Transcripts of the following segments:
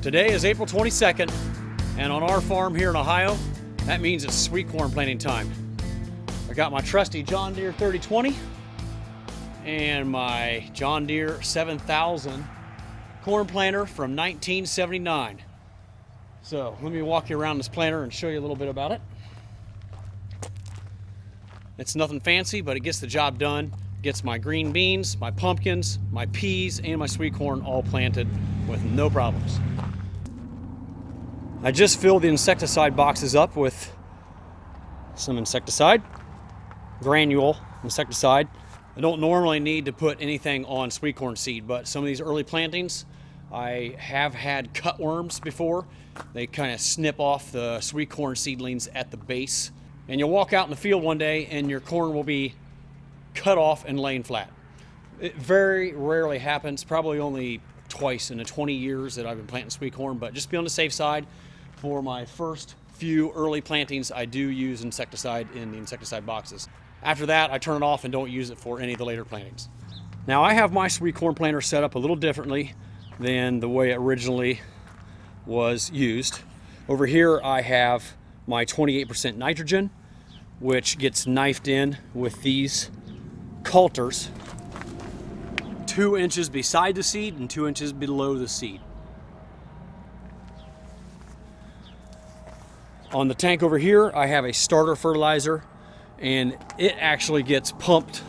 Today is April 22nd, and on our farm here in Ohio, that means it's sweet corn planting time. I got my trusty John Deere 3020 and my John Deere 7000 corn planter from 1979. So let me walk you around this planter and show you a little bit about it. It's nothing fancy, but it gets the job done. Gets my green beans, my pumpkins, my peas, and my sweet corn all planted with no problems. I just filled the insecticide boxes up with some insecticide, granule insecticide. I don't normally need to put anything on sweet corn seed, but some of these early plantings, I have had cutworms before. They kind of snip off the sweet corn seedlings at the base. And you'll walk out in the field one day and your corn will be cut off and laying flat. It very rarely happens, probably only twice in the 20 years that I've been planting sweet corn, but just be on the safe side. For my first few early plantings, I do use insecticide in the insecticide boxes. After that, I turn it off and don't use it for any of the later plantings. Now, I have my sweet corn planter set up a little differently than the way it originally was used. Over here, I have my 28% nitrogen, which gets knifed in with these coulters 2 inches beside the seed and 2 inches below the seed. On the tank over here, I have a starter fertilizer, and it actually gets pumped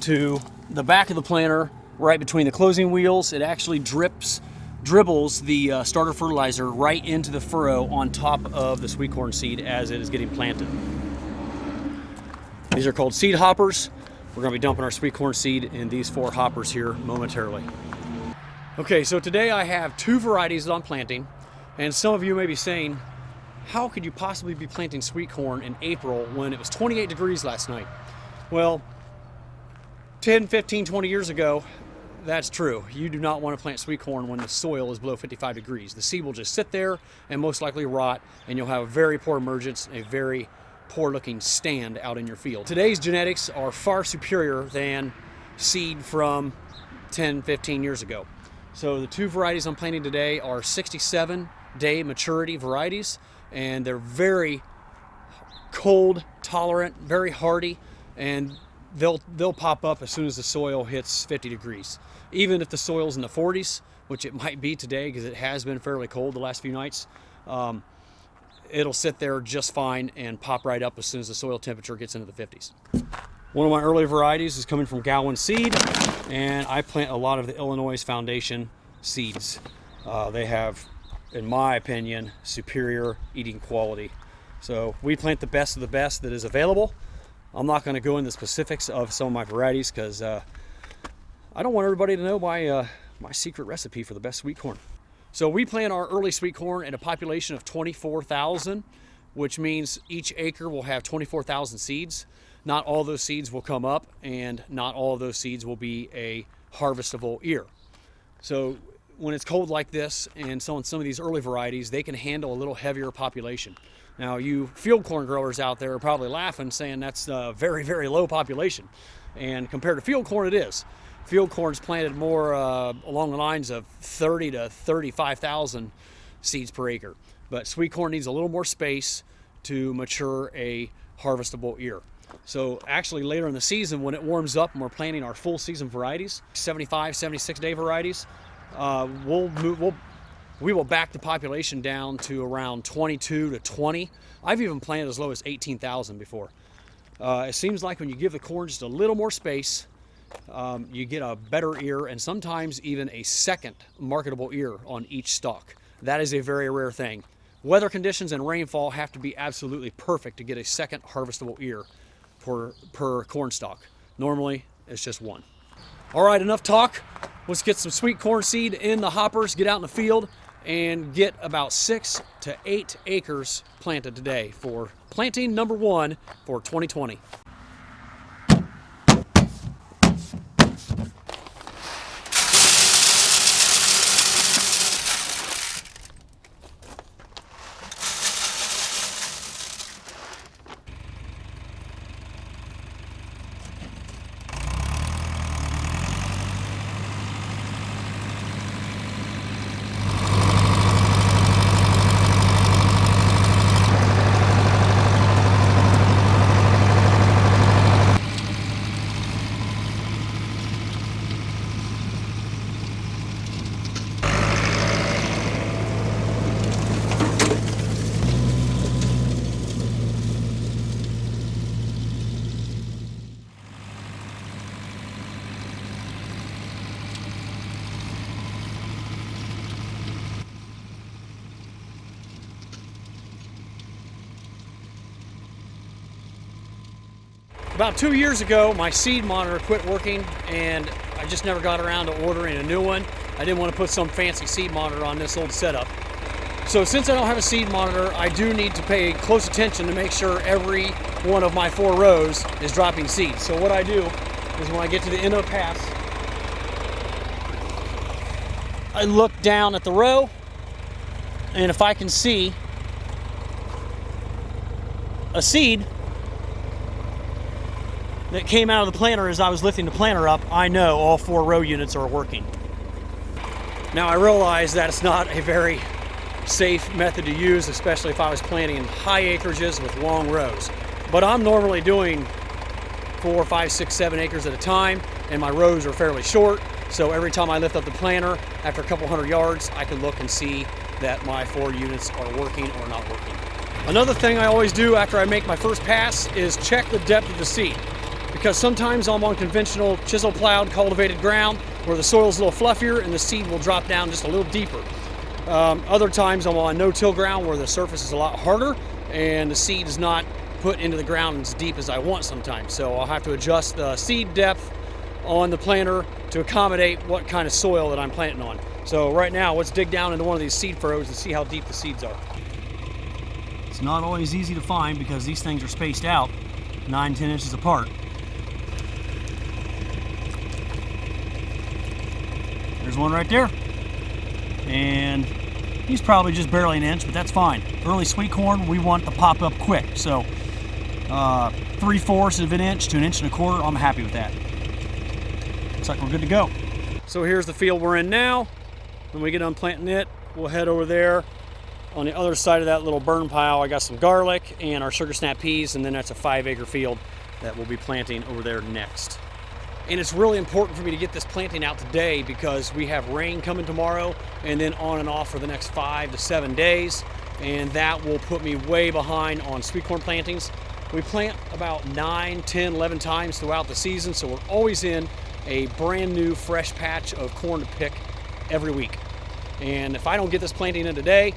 to the back of the planter right between the closing wheels. It actually dribbles the starter fertilizer right into the furrow on top of the sweet corn seed as it is getting planted. These are called seed hoppers. We're going to be dumping our sweet corn seed in these 4 hoppers here momentarily. Okay, so today I have 2 varieties that I'm planting. And some of you may be saying, how could you possibly be planting sweet corn in April when it was 28 degrees last night? Well, 10, 15, 20 years ago, that's true. You do not want to plant sweet corn when the soil is below 55 degrees. The seed will just sit there and most likely rot, and you'll have a very poor emergence, a very poor looking stand out in your field. Today's genetics are far superior than seed from 10, 15 years ago. So the 2 varieties I'm planting today are 67-day maturity varieties, and they're very cold tolerant, very hardy, and they'll pop up as soon as the soil hits 50 degrees. Even if the soil's in the 40s, which it might be today because it has been fairly cold the last few nights, it'll sit there just fine and pop right up as soon as the soil temperature gets into the 50s. One of my early varieties is coming from Gowan Seed, and I plant a lot of the Illinois Foundation seeds. They have, in my opinion, superior eating quality. So we plant the best of the best that is available. I'm not going to go into the specifics of some of my varieties because I don't want everybody to know my secret recipe for the best sweet corn. So we plant our early sweet corn at a population of 24,000, which means each acre will have 24,000 seeds. Not all those seeds will come up, and not all of those seeds will be a harvestable ear. So when it's cold like this, and so on some of these early varieties, they can handle a little heavier population. Now, you field corn growers out there are probably laughing, saying that's a very, very low population. And compared to field corn, it is. Field corn's planted more along the lines of 30 to 35,000 seeds per acre. But sweet corn needs a little more space to mature a harvestable ear. So actually later in the season, when it warms up and we're planting our full season varieties, 75, 76-day varieties, we will back the population down to around 22 to 20. I've even planted as low as 18,000 before. It seems like when you give the corn just a little more space, you get a better ear, and sometimes even a second marketable ear on each stalk. That is a very rare thing. Weather conditions and rainfall have to be absolutely perfect to get a second harvestable ear per corn stalk. Normally, it's just 1. All right, enough talk. Let's get some sweet corn seed in the hoppers, get out in the field, and get about 6 to 8 acres planted today for planting number 1 for 2020. About 2 years ago, my seed monitor quit working, and I just never got around to ordering a new one. I didn't want to put some fancy seed monitor on this old setup. So since I don't have a seed monitor, I do need to pay close attention to make sure every one of my 4 rows is dropping seeds. So what I do is when I get to the end of the pass, I look down at the row, and if I can see a seed that came out of the planter as I was lifting the planter up, I know all 4 row units are working. Now I realize that it's not a very safe method to use, especially if I was planting in high acreages with long rows. But I'm normally doing 4, 5, 6, 7 acres at a time, and my rows are fairly short. So every time I lift up the planter, after a couple hundred yards, I can look and see that my 4 units are working or not working. Another thing I always do after I make my first pass is check the depth of the seed. Because sometimes I'm on conventional chisel plowed cultivated ground where the soil's a little fluffier and the seed will drop down just a little deeper. Other times I'm on no-till ground where the surface is a lot harder and the seed is not put into the ground as deep as I want sometimes. So I'll have to adjust the seed depth on the planter to accommodate what kind of soil that I'm planting on. So right now, let's dig down into one of these seed furrows and see how deep the seeds are. It's not always easy to find because these things are spaced out 9-10 inches apart. There's one right there. And he's probably just barely an inch, but that's fine. Early sweet corn, we want to pop up quick. So 3/4 of an inch to 1 1/4 inches, I'm happy with that. Looks like we're good to go. So here's the field we're in now. When we get done planting it, we'll head over there. On the other side of that little burn pile, I got some garlic and our sugar snap peas, and then that's a 5-acre field that we'll be planting over there next. And it's really important for me to get this planting out today because we have rain coming tomorrow and then on and off for the next 5 to 7 days. And that will put me way behind on sweet corn plantings. We plant about 9, 10, 11 times throughout the season, so we're always in a brand new fresh patch of corn to pick every week. And if I don't get this planting in today,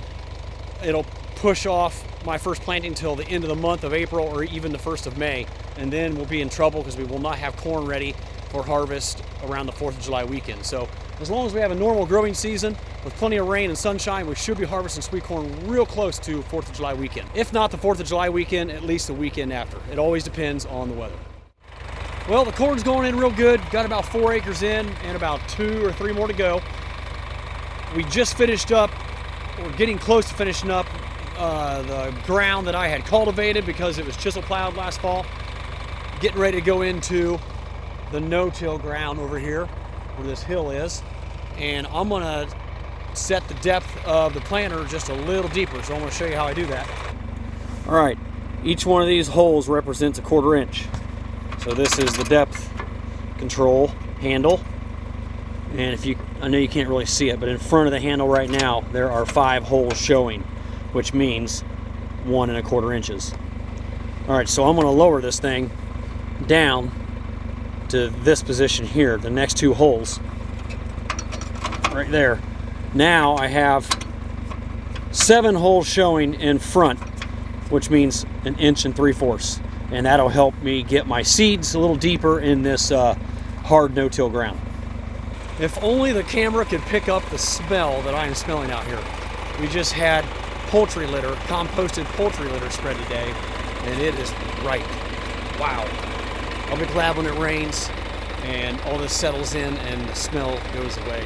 it'll push off my first planting till the end of the month of April or even the 1st of May. And then we'll be in trouble because we will not have corn ready for harvest around the 4th of July weekend. So as long as we have a normal growing season with plenty of rain and sunshine, we should be harvesting sweet corn real close to 4th of July weekend. If not the 4th of July weekend, at least the weekend after. It always depends on the weather. Well, the corn's going in real good. Got about 4 acres in and about 2 or 3 more to go. We just finished up, we're getting close to finishing up the ground that I had cultivated because it was chisel plowed last fall. Getting ready to go into the no-till ground over here where this hill is, and I'm gonna set the depth of the planter just a little deeper, so I'm gonna show you how I do that. All right, each one of these holes represents a 1/4 inch. So this is the depth control handle, and I know you can't really see it, but in front of the handle right now there are 5 holes showing, which means 1 1/4 inches. All right, so I'm gonna lower this thing down to this position here, the next 2 holes right there. Now I have 7 holes showing in front, which means 1 3/4 inches, and that'll help me get my seeds a little deeper in this hard no-till ground. If only the camera could pick up the smell that I am smelling out here. We just had poultry litter, composted poultry litter spread today, and it is ripe. Wow. I'll be glad when it rains and all this settles in and the smell goes away.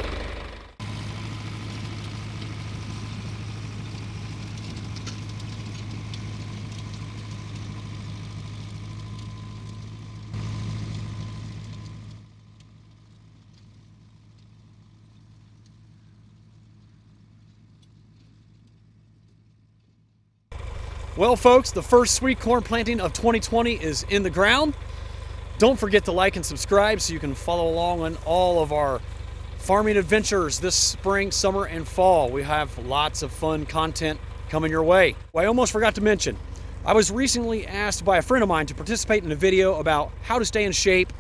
Well, folks, the first sweet corn planting of 2020 is in the ground. Don't forget to like and subscribe so you can follow along on all of our farming adventures this spring, summer, and fall. We have lots of fun content coming your way. Well, I almost forgot to mention, I was recently asked by a friend of mine to participate in a video about how to stay in shape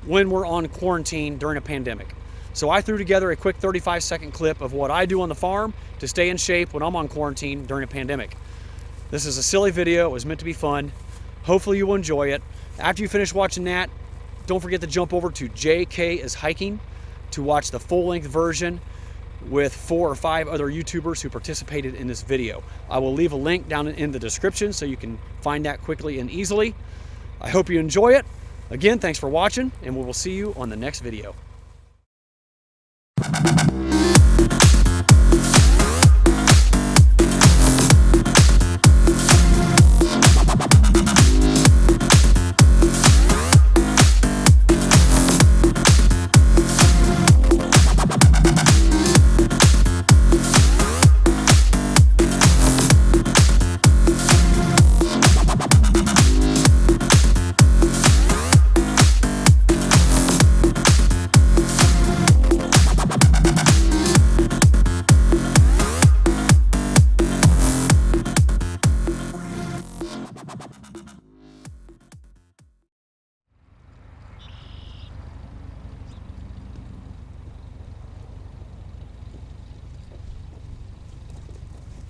when we're on quarantine during a pandemic. So I threw together a quick 35-second clip of what I do on the farm to stay in shape when I'm on quarantine during a pandemic. This is a silly video. It was meant to be fun. Hopefully you will enjoy it. After you finish watching that, don't forget to jump over to JK is Hiking to watch the full-length version with 4 or 5 other YouTubers who participated in this video. I will leave a link down in the description so you can find that quickly and easily. I hope you enjoy it. Again, thanks for watching, and we will see you on the next video.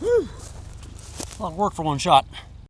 A lot of work for one shot.